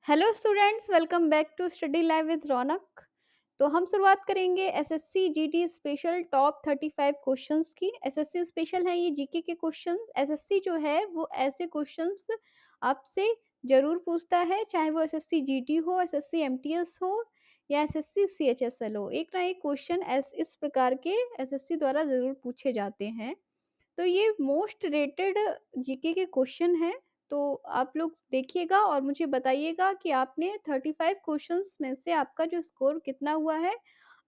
Hello students, welcome back to study live with Raunak. तो हम शुरुआत करेंगे SSC GD special top 35 questions की। एसएससी स्पेशल है ये जीके के क्वेश्चंस। एसएससी जो है वो ऐसे क्वेश्चंस आपसे जरूर पूछता है, चाहे वो एसएससी जीडी हो, एसएससी एमटीएस हो या एसएससी सीएचएसएल हो। एक ना एक क्वेश्चन इस प्रकार के एसएससी द्वारा जरूर पूछे जाते हैं। तो ये मोस्ट रेटेड जीके के क्वेश्चन हैं। तो आप लोग देखिएगा और मुझे बताइएगा कि आपने 35 क्वेश्चंस में से आपका जो स्कोर कितना हुआ है।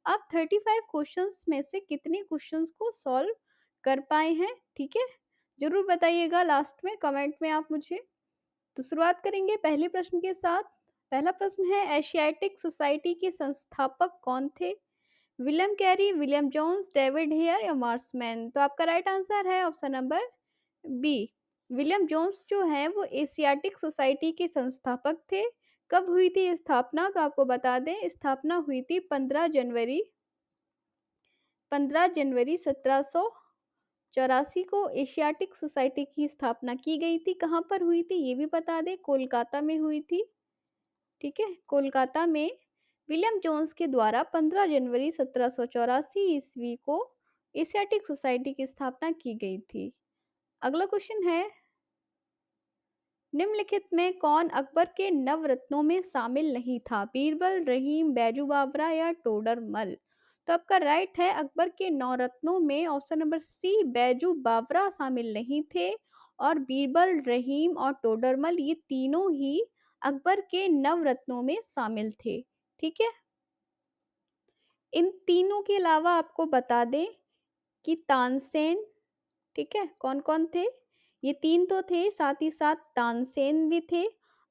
आप 35 क्वेश्चंस में से कितने क्वेश्चंस को सॉल्व कर पाए हैं, ठीक है? ज़रूर बताइएगा लास्ट में कमेंट में आप मुझे। तो शुरुआत करेंगे पहले प्रश्न के साथ। पहला प्रश्न है, एशियाटिक सोसाइटी के संस्थापक कौन थे? William Carey, William Jones, David Hare या मार्समैन? तो आपका राइट आंसर है option number B. William Jones जो है वो एशियाटिक सोसाइटी के संस्थापक थे। कब हुई थी स्थापना? तो आपको बता दें, स्थापना हुई थी 15 जनवरी 1784 को एशियाटिक सोसाइटी की स्थापना की गई थी। कहाँ पर हुई थी ये भी बता दें, कोलकाता में हुई थी, ठीक है? कोलकाता में विलियम जोन्स के द्वारा 15 जनवरी 1784 ईस्वी को एशियाटिक सोसाइटी की स्थापना की गई थी। अगला क्वेश्चन है, निम्नलिखित में कौन अकबर के नवरत्नों में शामिल नहीं था? बीरबल, रहीम, बैजू बावरा या टोडरमल? तो आपका राइट है, अकबर के नवरत्नों में ऑप्शन नंबर सी बैजू बावरा शामिल नहीं थे। और बीरबल, रहीम और टोडरमल ये तीनों ही अकबर के नवरत्नों में शामिल थे, ठीक है? इन तीनों के अलावा आपको बता दें कि तानसेन, ठीक है, कौन कौन थे? ये तीन तो थे, साथ ही साथ तानसेन भी थे।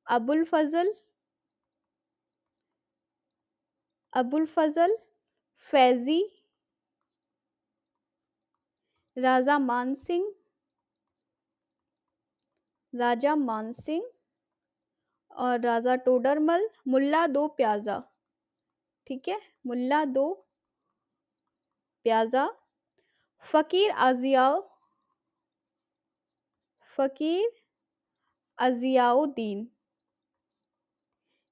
अबुल फजल, फैजी, राजा मानसिंह, और राजा टोडरमल, मुल्ला दो प्याजा, ठीक है, मुल्ला दो प्याजा, फकीर अजियाओ, फकीर अजियाउद्दीन।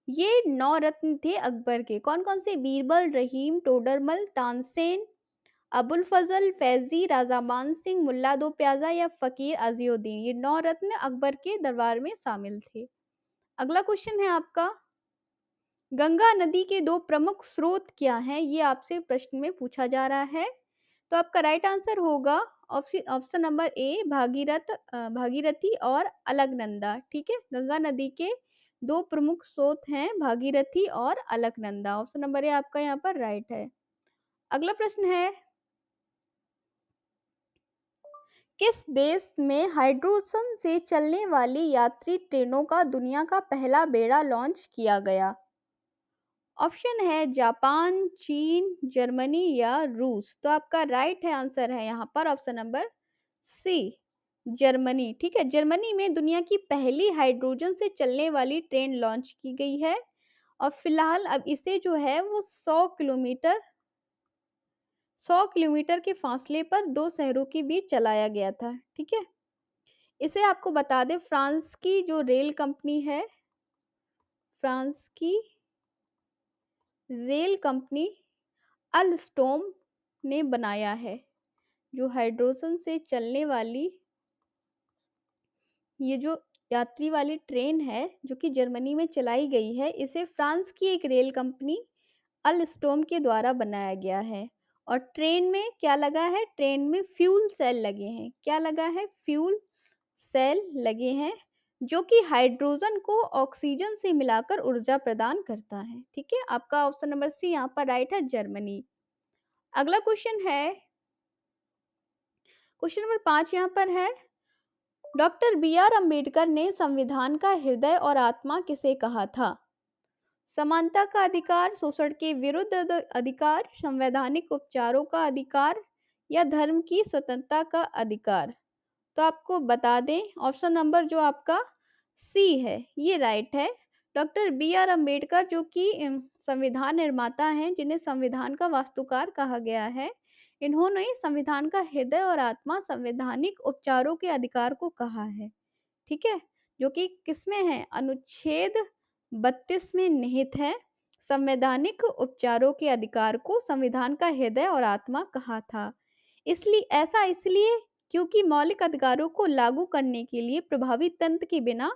ये 9 रत्न थे अकबर के। कौन कौन से? बीरबल, रहीम, टोडरमल, तानसेन, अबुल फजल, फैजी, राजा मान सिंह, मुल्ला दो प्याजा या फकीर अजीउद्दीन। ये 9 रत्न अकबर के दरबार में शामिल थे। अगला क्वेश्चन है आपका, गंगा नदी के 2 प्रमुख स्रोत क्या हैं? ये आपसे प्रश्न में पूछा जा रहा है। तो आपका राइट आंसर होगा ऑप्शन नंबर ए भागीरथी और अलकनंदा, ठीक है? गंगा नदी के 2 प्रमुख स्रोत हैं, भागीरथी और अलकनंदा। ऑप्शन नंबर ए आपका यहाँ पर राइट है। अगला प्रश्न है, किस देश में हाइड्रोजन से चलने वाली यात्री ट्रेनों का दुनिया का पहला बेड़ा लॉन्च किया गया? ऑप्शन है जापान, चीन, जर्मनी या रूस। तो आपका राइट है आंसर है यहाँ पर ऑप्शन नंबर सी, जर्मनी, ठीक है? जर्मनी में दुनिया की पहली हाइड्रोजन से चलने वाली ट्रेन लॉन्च की गई है। और फिलहाल अब इसे जो है वो 100 किलोमीटर के फासले पर 2 शहरों के बीच चलाया गया था, ठीक है? इसे आपको बता दें, फ्रांस की जो रेल कंपनी है, फ्रांस की रेल कंपनी अल्स्टोम ने बनाया है। जो हाइड्रोजन से चलने वाली ये जो यात्री वाली ट्रेन है जो कि जर्मनी में चलाई गई है, इसे फ्रांस की एक रेल कंपनी अल्स्टोम के द्वारा बनाया गया है। और ट्रेन में क्या लगा है? ट्रेन में फ्यूल सेल लगे हैं। क्या लगा है? फ्यूल सेल लगे हैं जो कि हाइड्रोजन को ऑक्सीजन से मिलाकर ऊर्जा प्रदान करता है, ठीक है? आपका ऑप्शन नंबर सी यहाँ पर राइट है, जर्मनी। अगला क्वेश्चन है, क्वेश्चन नंबर 5 यहाँ पर है, डॉक्टर बी.आर. अम्बेडकर ने संविधान का हृदय और आत्मा किसे कहा था? समानता का अधिकार, शोषण के विरुद्ध अधिकार, संवैधानिक उपचारों का अधिकार या धर्म की स्वतंत्रता का अधिकार? तो आपको बता दें, ऑप्शन नंबर जो आपका सी है ये राइट है। Doctor B R. अम्बेडकर जो कि संविधान निर्माता हैं, जिन्हें संविधान का वास्तुकार कहा गया है, इन्होंने संविधान का हृदय और आत्मा संवैधानिक उपचारों के अधिकार को कहा है, ठीक है? जो कि किसमें है? अनुच्छेद 32 में निहित है। संवैधानिक उपचारों के अधिकार को संविधान का हृदय और आत्मा कहा था। इसलिए क्योंकि मौलिक अधिकारों को लागू करने के लिए प्रभावी तंत्र के बिना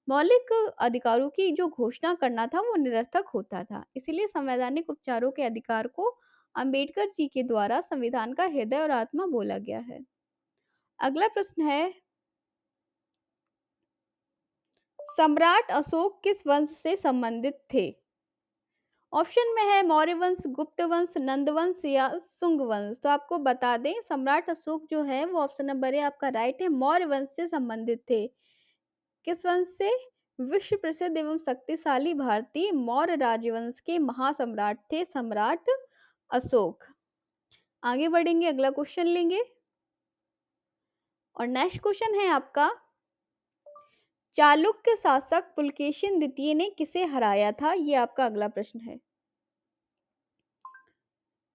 मौलिक अधिकारों की जो घोषणा करना था वो निरर्थक होता था। इसलिए संवैधानिक उपचारों के अधिकार को अंबेडकर जी के द्वारा संविधान का हृदय और आत्मा बोला गया है। अगला प्रश्न है, सम्राट अशोक किस वंश से संबंधित थे? ऑप्शन में है मौर्य वंश, गुप्त वंश, नंद वंश या शुंग वंश। तो आपको बता दें, सम्राट अशोक जो है वो ऑप्शन नंबर ए आपका राइट है, मौर्य वंश से संबंधित थे। किस वंश से? विश्व प्रसिद्ध एवं शक्तिशाली भारतीय मौर्य राजवंश के महासम्राट थे सम्राट अशोक। आगे बढ़ेंगे, अगला क्वेश्चन लेंगे और नेक्स्ट क्वेश्चन है आपका, चालुक्य शासक पुलकेशिन द्वितीय ने किसे हराया था? ये आपका अगला प्रश्न है।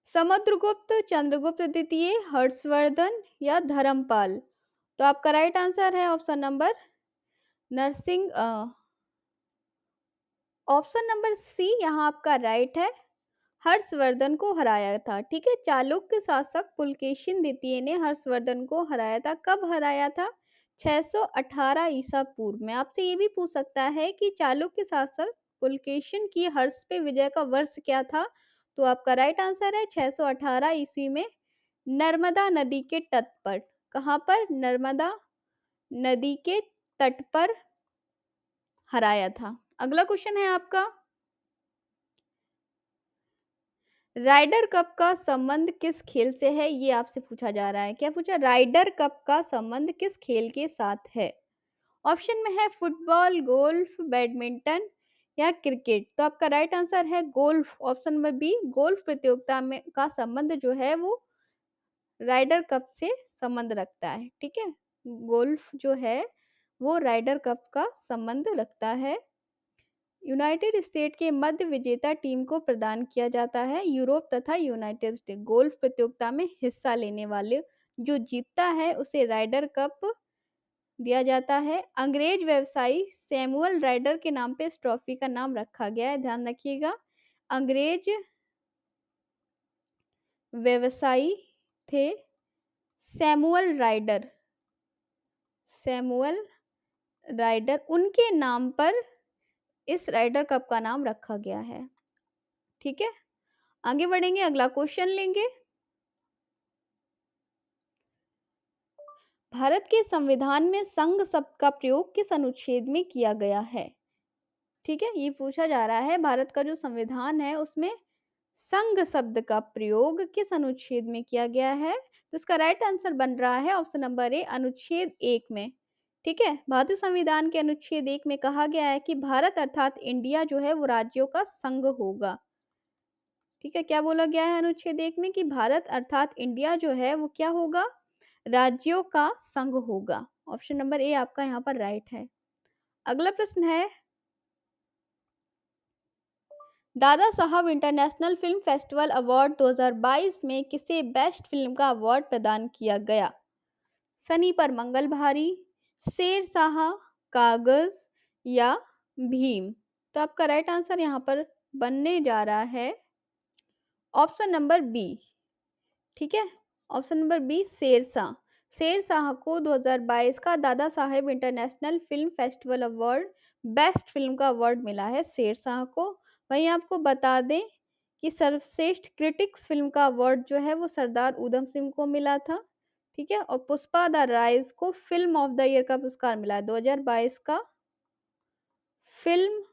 समुद्रगुप्त, चंद्रगुप्त द्वितीय, हर्षवर्धन या धर्मपाल? तो आपका राइट आंसर है option number Narsingh option number C यहाँ आपका राइट है, हर्षवर्धन को हराया था। ठीक है, चालुक्य शासक पुलकेशिन द्वितीय ने हर्षवर्धन को हराया था। कब हराया था? 618 ईसा पूर्व में। आपसे ये भी पूछ सकता है कि चालुक्य शासक पुलकेशिन की हर्ष पे विजय का वर्ष क्या था? तो आपका राइट आंसर है 618 ईस्वी में नर्मदा नदी के तट पर। कहाँ पर? नर्मदा नदी के तट पर हराया था। अगला क्वेश्चन है आपका, राइडर कप का संबंध किस खेल से है? ये आपसे पूछा जा रहा है। क्या पूछा? राइडर कप का संबंध किस खेल के साथ है? ऑप्शन में है फुटबॉल, गोल्फ, बैडमिंटन या क्रिकेट। तो आपका राइट आंसर है golf, option number B. Golf प्रतियोगिता में का संबंध जो है वो राइडर कप से संबंध रखता है। ठीक है, गोल्फ जो है वो राइडर कप का संबंध रखता है। यूनाइटेड स्टेट के मध्य विजेता टीम को प्रदान किया जाता है। यूरोप तथा यूनाइटेड स्टेट गोल्फ प्रतियोगिता में हिस्सा लेने वाले जो जीतता है उसे राइडर कप दिया जाता है। अंग्रेज व्यवसायी सैमुअल राइडर के नाम पे इस ट्रॉफी का नाम रखा गया है, ध्यान रखिएगा। अंग्रेज व्यवसायी थे सैमुअल राइडर, सैमुअल राइडर, उनके नाम पर इस राइडर कप का नाम रखा गया है। ठीक है, आगे बढ़ेंगे, अगला क्वेश्चन लेंगे। भारत के संविधान में संघ शब्द का प्रयोग किस अनुच्छेद में किया गया है? ठीक है, ये पूछा जा रहा है, भारत का जो संविधान है उसमें संघ शब्द का प्रयोग किस अनुच्छेद में किया गया है? तो इसका राइट आंसर बन रहा है ऑप्शन नंबर ए, अनुच्छेद 1 में। ठीक है, भारतीय संविधान के अनुच्छेद 1 में कहा गया है कि भारत अर्थात इंडिया जो है वो राज्यों का संघ होगा। ठीक है, क्या बोला गया है अनुच्छेद 1 में? कि भारत अर्थात इंडिया जो है वो क्या होगा? राज्यों का संघ होगा। ऑप्शन नंबर ए आपका यहाँ पर राइट है। अगला प्रश्न है, Dada Saheb international film festival award 2022 में किसे बेस्ट फिल्म का अवार्ड प्रदान किया गया? सनी पर मंगल भारी, शेर शाह, कागज या भीम? तो आपका राइट आंसर यहाँ पर बनने जा रहा है ऑप्शन नंबर बी। ठीक है, option number B, Shershaah. Shershaah को 2022 का Dada Saheb international film festival award best film का अवार्ड मिला है शेरशाह को। वहीं आपको बता दें कि सर्वश्रेष्ठ क्रिटिक्स फिल्म का अवार्ड जो है वो सरदार उधम सिंह को मिला था। ठीक है, और पुष्पा द राइज को फिल्म ऑफ द ईयर का पुरस्कार मिला है। 2022 का फिल्म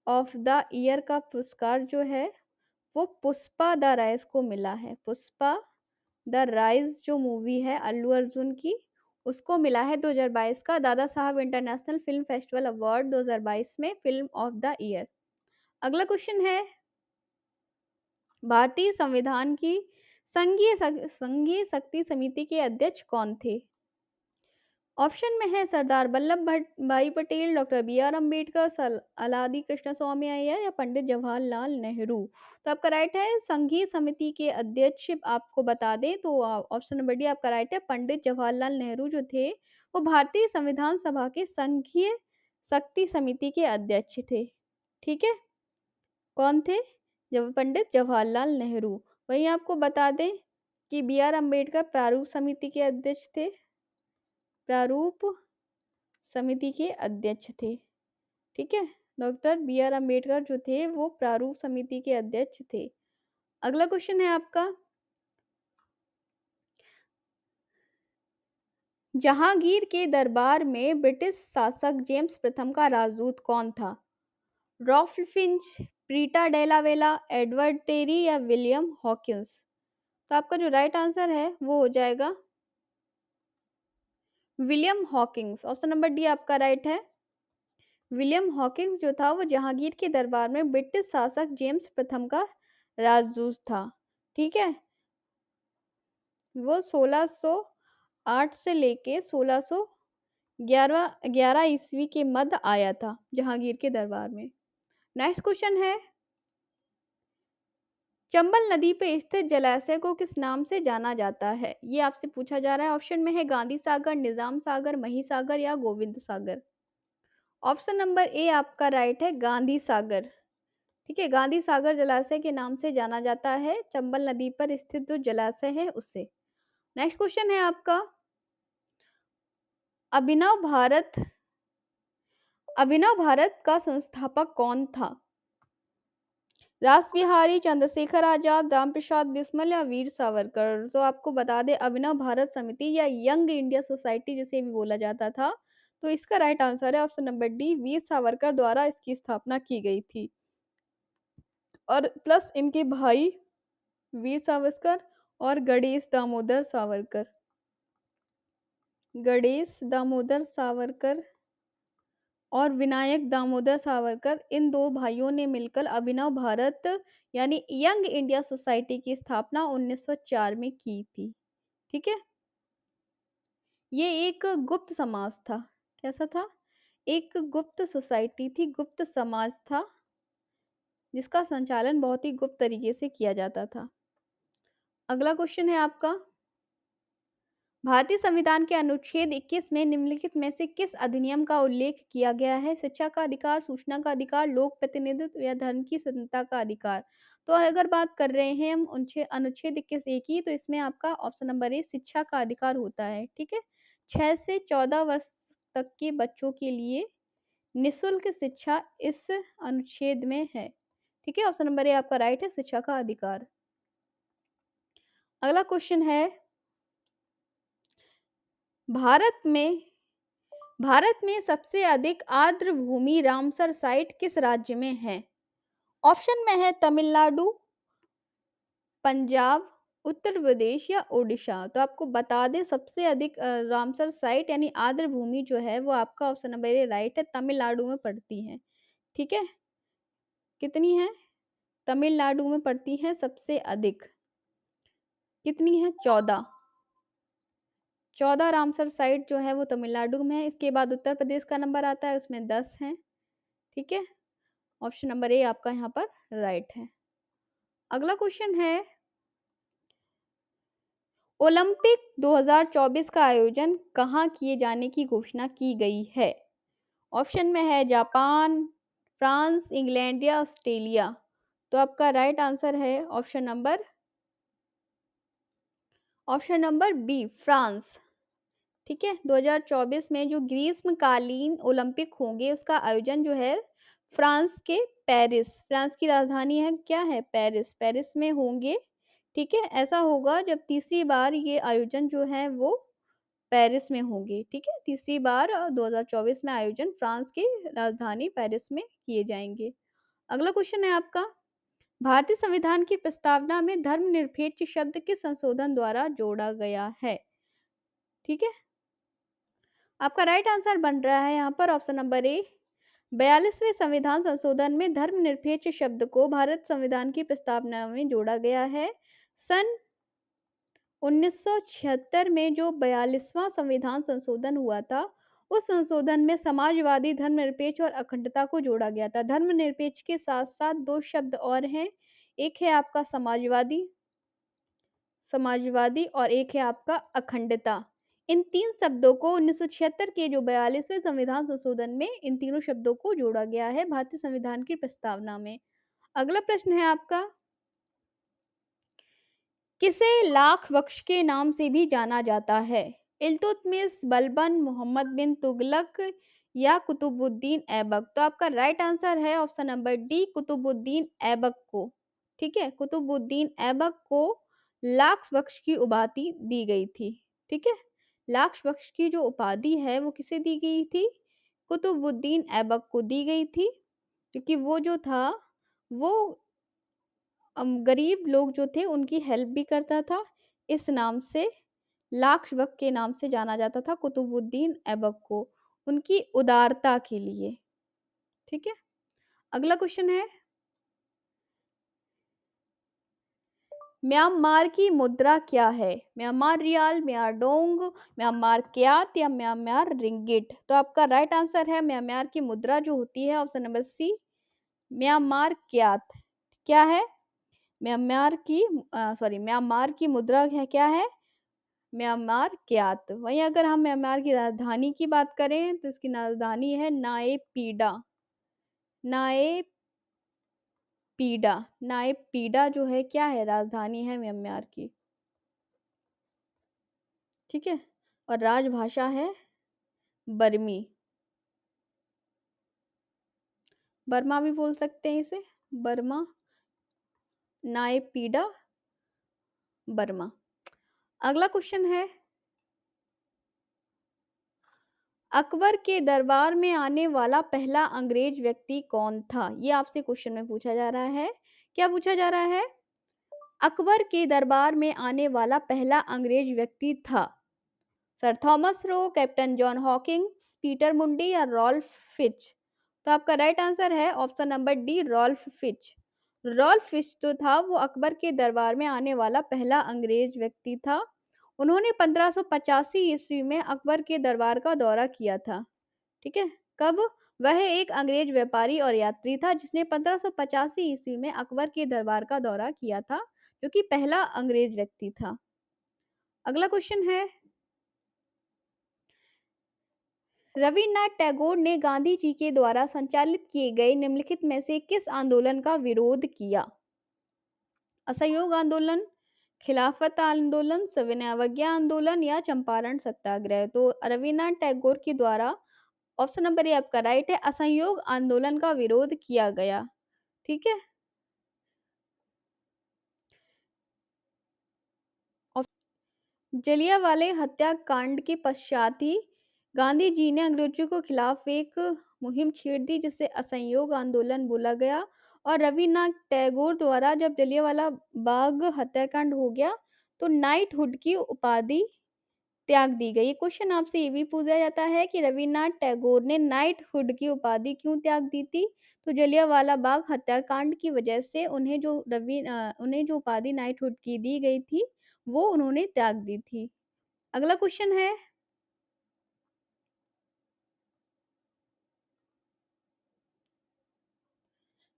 ऑफ द ईयर का पुरस्कार जो है वो पुष्पा द राइज को मिला है। पुष्पा द राइज जो मूवी है अल्लू अर्जुन की, उसको मिला है 2022 का Dada Saheb international film festival award 2022 में फिल्म ऑफ द ईयर। अगला क्वेश्चन है, भारतीय संविधान की संघीय शक्ति समिति के अध्यक्ष कौन थे? ऑप्शन में है Sardar Vallabh Bhai Patel, doctor B R Ambedkar, Alladi Krishnaswami Ayyar या पंडित जवाहरलाल नेहरू? तो आपका राइट है संघीय समिति के अध्यक्ष। आपको बता दें तो ऑप्शन नंबर डी आपका राइट है, पंडित जवाहरलाल नेहरू जो थे वो भारतीय संविधान सभा के संघीय शक्ति समिति के अध्यक्ष थे। ठीक है, कौन थे? जब पंडित जवाहरलाल नेहरू। वहीं आपको बता दें कि बी आर अम्बेडकर प्रारूप समिति के अध्यक्ष थे। प्रारूप समिति के अध्यक्ष थे। ठीक है, डॉक्टर बी आर अम्बेडकर जो थे वो प्रारूप समिति के अध्यक्ष थे। अगला क्वेश्चन है आपका, जहांगीर के दरबार में ब्रिटिश शासक जेम्स प्रथम का राजदूत कौन था? रॉल्फ फिंच, प्रीटा डेला वेला, एडवर्ड टेरी या विलियम हॉकिंस? तो आपका जो राइट आंसर है वो हो जाएगा William Hawkins. Option number D आपका राइट है। विलियम हॉकिंस जो था वो जहांगीर के दरबार में ब्रिटिश शासक जेम्स प्रथम का राजदूत था। ठीक है, वो 1608 से लेके 1611 ईस्वी के मध्य आया था जहांगीर के दरबार में। नेक्स्ट क्वेश्चन है, चंबल नदी पे स्थित जलाशय को किस नाम से जाना जाता है? ये आपसे पूछा जा रहा है। ऑप्शन में है गांधी सागर, निजाम सागर, मही सागर या गोविंद सागर। ऑप्शन नंबर ए आपका राइट है, गांधी सागर। ठीक है, गांधी सागर जलाशय के नाम से जाना जाता है चंबल नदी पर स्थित जो जलाशय है उससे। नेक्स्ट क्वेश्चन है आपका, अभिनव भारत का संस्थापक कौन था? रास बिहारी, चंद्रशेखर आजाद, रामप्रसाद बिस्मिल या वीर सावरकर? तो आपको बता दें अभिनव भारत समिति या यंग इंडिया सोसाइटी जिसे भी बोला जाता था, तो इसका राइट आंसर है option number D, Veer Savarkar द्वारा इसकी स्थापना की गई थी। और प्लस इनके भाई वीर सावरकर और गणेश दामोदर सावरकर, गणेश दामोदर सावरकर और विनायक दामोदर सावरकर, इन दो भाइयों ने मिलकर अभिनव भारत यानी यंग इंडिया सोसाइटी की स्थापना 1904 में की थी। ठीक है, ये एक गुप्त समाज था। कैसा था? एक गुप्त सोसाइटी थी, गुप्त समाज था जिसका संचालन बहुत ही गुप्त तरीके से किया जाता था। अगला क्वेश्चन है आपका, भारतीय संविधान के अनुच्छेद 21 में निम्नलिखित में से किस अधिनियम का उल्लेख किया गया है? शिक्षा का अधिकार, सूचना का अधिकार, लोक प्रतिनिधित्व या धर्म की स्वतंत्रता का अधिकार? तो अगर बात कर रहे हैं हम अनुच्छेद 21 ए की, तो इसमें आपका ऑप्शन नंबर ए शिक्षा का अधिकार होता है। ठीक है, 6 से 14 वर्ष तक के बच्चों के लिए निःशुल्क शिक्षा इस अनुच्छेद में है। ठीक है, ऑप्शन नंबर ए आपका राइट है, शिक्षा का अधिकार। अगला क्वेश्चन है, भारत में सबसे अधिक आर्द्र भूमि रामसर साइट किस राज्य में है? ऑप्शन में है तमिलनाडु, पंजाब, उत्तर प्रदेश या ओडिशा। तो आपको बता दें सबसे अधिक रामसर साइट यानी आर्द्र भूमि जो है वो आपका ऑप्शन नंबर ए राइट है, तमिलनाडु में पड़ती है। ठीक है, कितनी है? तमिलनाडु में पड़ती है सबसे अधिक। कितनी है? 14। 14 रामसर साइट जो है वो तमिलनाडु में है। इसके बाद उत्तर प्रदेश का नंबर आता है, उसमें 10 है। ठीक है, ऑप्शन नंबर ए आपका यहाँ पर राइट है। अगला क्वेश्चन है, ओलंपिक 2024 का आयोजन कहाँ किए जाने की घोषणा की गई है? ऑप्शन में है जापान, फ्रांस, इंग्लैंड या ऑस्ट्रेलिया। तो आपका राइट आंसर है ऑप्शन नंबर बी, फ्रांस। ठीक है, 2024 में जो ग्रीष्मकालीन ओलंपिक होंगे उसका आयोजन जो है फ्रांस के फ्रांस की राजधानी है क्या है? पेरिस में होंगे। ठीक है, ऐसा होगा जब तीसरी बार ये आयोजन जो है वो पेरिस में होंगे। ठीक है, तीसरी बार 2024 में आयोजन फ्रांस की राजधानी पेरिस में किए जाएंगे। अगला क्वेश्चन है आपका, भारतीय संविधान की प्रस्तावना में धर्मनिरपेक्ष शब्द किस संशोधन द्वारा जोड़ा गया है? ठीक है, आपका राइट आंसर बन रहा है यहाँ पर ऑप्शन नंबर ए, 42वें संविधान संशोधन में धर्मनिरपेक्ष शब्द को भारत संविधान की प्रस्तावना में जोड़ा गया है। सन 1976 में जो 42वां संविधान संशोधन हुआ था, उस संशोधन में समाजवादी, धर्मनिरपेक्ष और अखंडता को जोड़ा गया था। धर्मनिरपेक्ष के साथ साथ दो शब्द और हैं, एक है आपका समाजवादी और एक है आपका अखंडता। इन 3 शब्दों को 1976 के जो 42वें संविधान संशोधन में इन तीनों शब्दों को जोड़ा गया है भारतीय संविधान की प्रस्तावना में। अगला प्रश्न है आपका, किसे लाख बख्श के नाम से भी जाना जाता है? इल्तुतमिश, बलबन, मोहम्मद बिन तुगलक या कुतुबुद्दीन ऐबक? तो आपका राइट आंसर है option number D, Qutubuddin Aibak को। ठीक है, कुतुबुद्दीन ऐबक को लाख बख्श की उपाधि दी गई थी। ठीक है, लाख बख्श की जो उपाधि है वो किसे दी गई थी? कुतुबुद्दीन ऐबक को दी गई थी, क्योंकि वो जो था वो गरीब लोग जो थे उनकी हेल्प भी करता था। इस नाम से लाक्ष्बक के नाम से जाना जाता था कुतुबुद्दीन ऐबक को, उनकी उदारता के लिए। ठीक है, अगला क्वेश्चन है, म्यांमार की मुद्रा क्या है? Myanmar riyal, Myanmar dong, Myanmar kyat या म्यांमार रिंगिट? तो आपका राइट आंसर है म्यांमार की मुद्रा जो होती है option number C, Myanmar kyat. क्या है? म्यांमार की मुद्रा है, क्या है? Myanmar kyat. वहीं अगर हम म्यांमार की राजधानी की बात करें तो इसकी राजधानी है नायपीडा। नायपीडा, नायपीडा जो है क्या है? राजधानी है म्यांमार की। ठीक है, और राजभाषा है बर्मी, बर्मा भी बोल सकते हैं इसे, बर्मा, नायपीडा, बर्मा। अगला क्वेश्चन है, अकबर के दरबार में आने वाला पहला अंग्रेज व्यक्ति कौन था? ये आपसे क्वेश्चन में पूछा जा रहा है। क्या पूछा जा रहा है? अकबर के दरबार में आने वाला पहला अंग्रेज व्यक्ति था sir Thomas Roe, captain John Hawkins, Peter Mundy या रॉल्फ फिच? तो आपका राइट आंसर है option number D, Ralph Fitch. Ralph Fitch जो था वो अकबर के दरबार में आने वाला पहला अंग्रेज व्यक्ति था। उन्होंने 1585 ईस्वी में अकबर के दरबार का दौरा किया था। ठीक है, कब? वह एक अंग्रेज व्यापारी और यात्री था जिसने 1585 ईस्वी में अकबर के दरबार का दौरा किया था, जो कि पहला अंग्रेज व्यक्ति था। अगला क्वेश्चन है, रविन्द्रनाथ टैगोर ने गांधी जी के द्वारा संचालित किए गए निम्नलिखित में से किस आंदोलन का विरोध किया? असहयोग आंदोलन, खिलाफत आंदोलन, सविनय अवज्ञा आंदोलन या चंपारण सत्याग्रह? तो रविन्द्रनाथ टैगोर के द्वारा ऑप्शन नंबर ए आपका राइट है, असहयोग आंदोलन का विरोध किया गया। ठीक है, जलियांवाला हत्याकांड के पश्चात ही गांधी जी ने अंग्रेजों के खिलाफ एक मुहिम छेड़ दी जिसे असहयोग आंदोलन बोला गया। और रविन्द्रनाथ टैगोर द्वारा जब जलियांवाला बाग हत्याकांड हो गया तो नाइटहुड की उपाधि त्याग दी गई। क्वेश्चन आपसे ये भी पूछा जाता है कि रविन्द्रनाथ टैगोर ने नाइटहुड की उपाधि क्यों त्याग दी थी? तो जलियांवाला बाग हत्याकांड की वजह से उन्हें जो उपाधि नाइटहुड की दी गई थी वो उन्होंने त्याग दी थी। अगला क्वेश्चन है,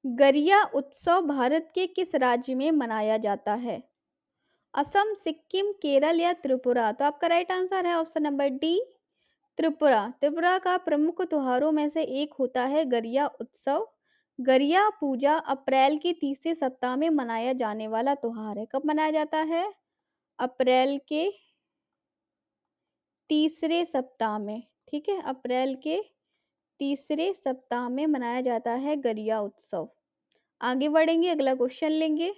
गरिया उत्सव भारत के किस राज्य में मनाया जाता है? असम, सिक्किम, केरल या त्रिपुरा? तो आपका राइट आंसर है option number D, Tripura. Tripura का प्रमुख त्योहारों में से एक होता है गरिया उत्सव। गरिया पूजा अप्रैल के तीसरे सप्ताह में मनाया जाने वाला त्योहार है। कब मनाया जाता है? अप्रैल के तीसरे सप्ताह में। ठीक है, अप्रैल के तीसरे सप्ताह में मनाया जाता है गरिया उत्सव। आगे बढ़ेंगे, अगला क्वेश्चन लेंगे।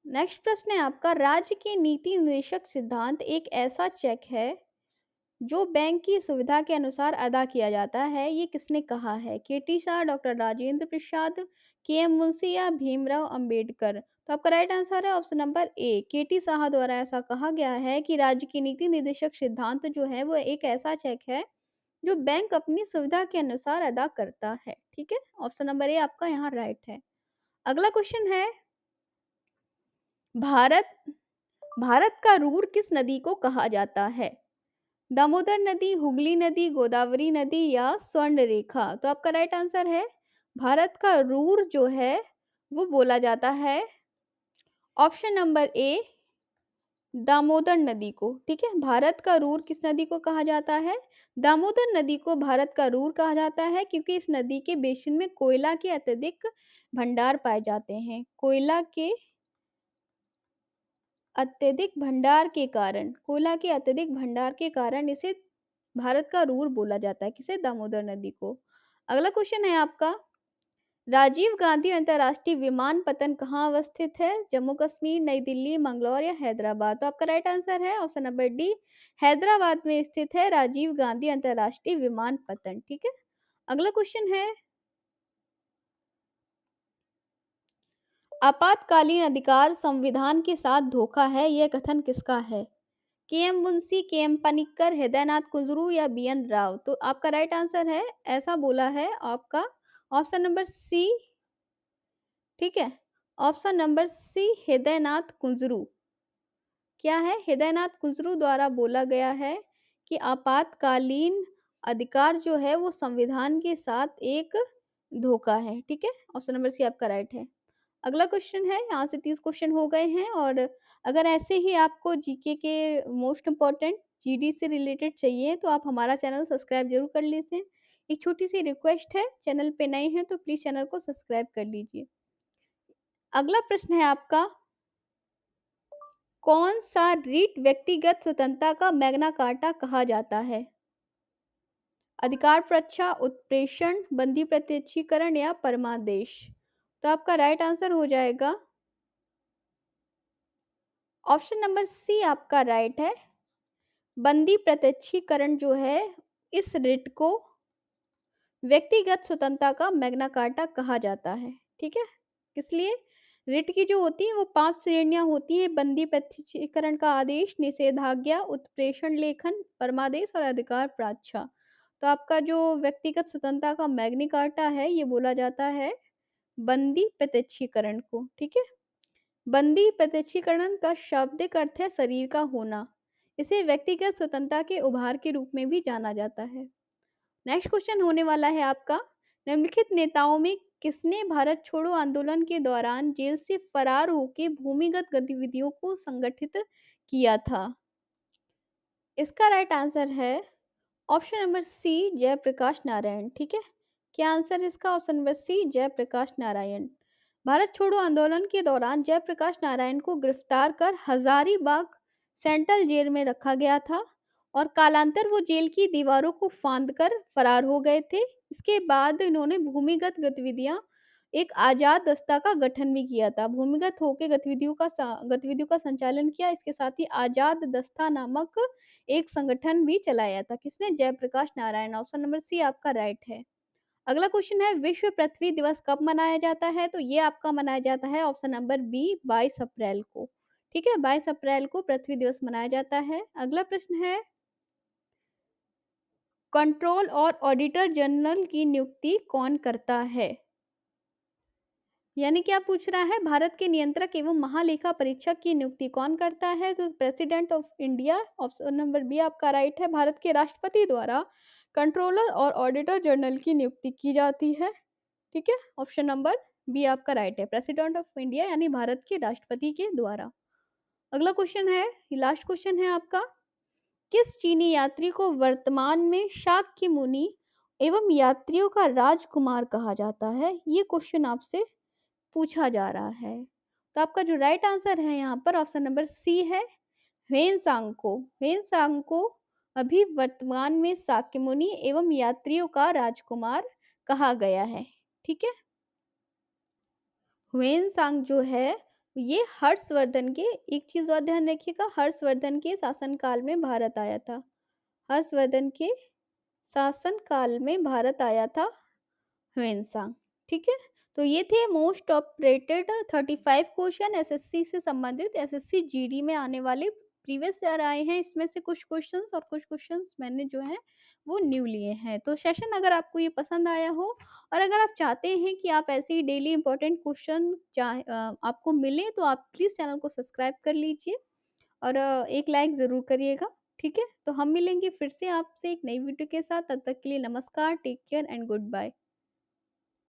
नेक्स्ट प्रश्न है आपका, राज्य के नीति निर्देशक सिद्धांत एक ऐसा चेक है जो बैंक की सुविधा के अनुसार अदा किया जाता है, ये किसने कहा है? केटी शाह, डॉक्टर राजेंद्र प्रसाद, केएम मुंशी या भीमराव अंबेडकर? तो आपका राइट आंसर है ऑप्शन नंबर ए, केटी शाह द्वारा ऐसा कहा गया है कि राज्य की नीति निर्देशक सिद्धांत जो है वो एक ऐसा चेक है जो बैंक अपनी सुविधा के अनुसार अदा करता है। ठीक है, ऑप्शन नंबर ए आपका यहाँ राइट है। अगला क्वेश्चन है, भारत भारत का रूर किस नदी को कहा जाता है? दामोदर नदी, हुगली नदी, गोदावरी नदी या स्वर्ण रेखा? तो आपका राइट आंसर है, भारत का रूर जो है वो बोला जाता है ऑप्शन नंबर ए, दामोदर नदी को, ठीक है। भारत का रूर किस नदी को कहा जाता है? दामोदर नदी को भारत का रूर कहा जाता है क्योंकि इस नदी के बेसिन में कोयला के अत्यधिक भंडार पाए जाते हैं। कोयला के अत्यधिक भंडार के कारण इसे भारत का रूर बोला जाता है। किसे? दामोदर नदी को। अगला क्वेश्चन है आपका, राजीव गांधी अंतर्राष्ट्रीय विमानपत्तन कहाँ अवस्थित है? जम्मू कश्मीर, नई दिल्ली, मंगलौर या हैदराबाद? तो आपका राइट आंसर है ऑप्शन नंबर डी, हैदराबाद में स्थित है राजीव गांधी अंतर्राष्ट्रीय विमानपत्तन, ठीक है। अगला क्वेश्चन है, आपातकालीन अधिकार संविधान के साथ धोखा है, यह कथन किसका है? के एम मुंशी, के एम पनिक्कर, हृदयनाथ कुंजरू या बी एन राव? तो आपका राइट आंसर है, ऐसा बोला है आपका ऑप्शन नंबर सी, ठीक है। Option number C Hridaynath Kunzru. क्या है? हृदयनाथ कुंजरू द्वारा बोला गया है कि आपातकालीन अधिकार जो है वो संविधान के साथ एक धोखा है, ठीक है। ऑप्शन नंबर सी आपका राइट है। अगला क्वेश्चन है, यहाँ से 30 क्वेश्चन हो गए हैं और अगर ऐसे ही आपको जीके के मोस्ट इम्पोर्टेंट जीडी से रिलेटेड चाहिए तो आप हमारा चैनल सब्सक्राइब जरूर कर लेते हैं। एक छोटी सी रिक्वेस्ट है, चैनल पे नए हैं तो प्लीज चैनल को सब्सक्राइब कर लीजिए। अगला प्रश्न है आपका, कौन सा रीट व्यक्तिगत स्वतंत्रता का मैग्ना कार्टा कहा जाता है? अधिकार परीक्षा, उत्प्रेषण, बंदी प्रत्यक्षीकरण या परमादेश? तो आपका राइट आंसर हो जाएगा ऑप्शन नंबर सी आपका राइट है। बंदी प्रत्यक्षीकरण जो है इस रिट को व्यक्तिगत स्वतंत्रता का मैग्ना कार्टा कहा जाता है, ठीक है। इसलिए रिट की जो होती है वो 5 श्रेणियां होती हैं, बंदी प्रत्यक्षीकरण का आदेश, निषेधाज्ञा, उत्प्रेषण लेखन, परमादेश और अधिकार प्राक्षा। तो आपका जो व्यक्तिगत स्वतंत्रता का मैग्नी कार्टा है ये बोला जाता है बंदी प्रत्यक्षीकरण को, ठीक है। बंदी प्रत्यक्षीकरण का शाब्दिक अर्थ है शरीर का होना। इसे व्यक्तिगत स्वतंत्रता के उभार के रूप में भी जाना जाता है। नेक्स्ट क्वेश्चन होने वाला है आपका, निम्नलिखित नेताओं में किसने भारत छोड़ो आंदोलन के दौरान जेल से फरार होकर भूमिगत गतिविधियों को संगठित किया था? इसका राइट आंसर है option number C Jayaprakash Narayan, ठीक है। क्या आंसर इसका? Option number C Jayaprakash Narayan. Bharat छोड़ो आंदोलन के दौरान जयप्रकाश नारायण को गिरफ्तार कर हजारीबाग सेंट्रल जेल में रखा गया था और कालांतर वो जेल की दीवारों को फांदकर फरार हो गए थे। इसके बाद इन्होंने भूमिगत गतिविधियां एक आजाद दस्ता का गठन भी किया था। भूमिगत होकर गतिविधियों का संचालन किया। इसके साथ ही आजाद दस्ता नामक एक संगठन भी चलाया था। किसने? Jayaprakash Narayan. Option number C आपका राइट है। अगला क्वेश्चन है, विश्व पृथ्वी दिवस कब मनाया जाता है? तो ये आपका मनाया जाता है ऑप्शन नंबर बी 22 अप्रैल को, ठीक है। 22 अप्रैल को पृथ्वी दिवस मनाया जाता है। अगला प्रश्न है, कंट्रोल और ऑडिटर जनरल की नियुक्ति कौन करता है? यानी क्या पूछ रहा है, भारत के नियंत्रक एवं महालेखा परीक्षक की नियुक्ति कौन करता है? तो president of India. Option number B आपका राइट है। भारत के राष्ट्रपति द्वारा कंट्रोलर और ऑडिटर जनरल की नियुक्ति की जाती है, ठीक है। ऑप्शन नंबर बी आपका राइट है, प्रेसिडेंट ऑफ इंडिया यानी भारत के राष्ट्रपति के द्वारा। अगला क्वेश्चन है, लास्ट क्वेश्चन है आपका, किस चीनी यात्री को वर्तमान में शाक्य मुनि एवं यात्रियों का राजकुमार कहा जाता है? ये क्वेश्चन आपसे पूछा जा रहा है। तो आपका जो राइट आंसर है यहाँ पर ऑप्शन नंबर सी है, ह्वेनसांग को। ह्वेनसांग को अभी वर्तमान में शाक्य मुनि एवं यात्रियों का राजकुमार कहा गया है, ठीक है। ह्वेनसांग जो है ये हर्षवर्धन के, एक चीज और ध्यान रखिएगा, हर्षवर्धन के शासनकाल में भारत आया था। हर्षवर्धन के शासनकाल में भारत आया था ह्वेनसांग, ठीक है। तो ये थे मोस्ट ऑपरेटेड 35 क्वेश्चन एसएससी से संबंधित, एसएससी जीडी में आने वाले प्रीवियस ईयर आए हैं। इसमें से कुछ क्वेश्चंस और कुछ क्वेश्चंस मैंने जो है वो न्यू लिए हैं। तो सेशन अगर आपको ये पसंद आया हो और अगर आप चाहते हैं कि आप ऐसे ही डेली इंपॉर्टेंट क्वेश्चन आपको मिले तो आप प्लीज़ चैनल को सब्सक्राइब कर लीजिए और एक लाइक ज़रूर करिएगा, ठीक है। तो हम मिलेंगे फिर से आपसे एक नई वीडियो के साथ, तब तक के लिए नमस्कार, take care and good bye.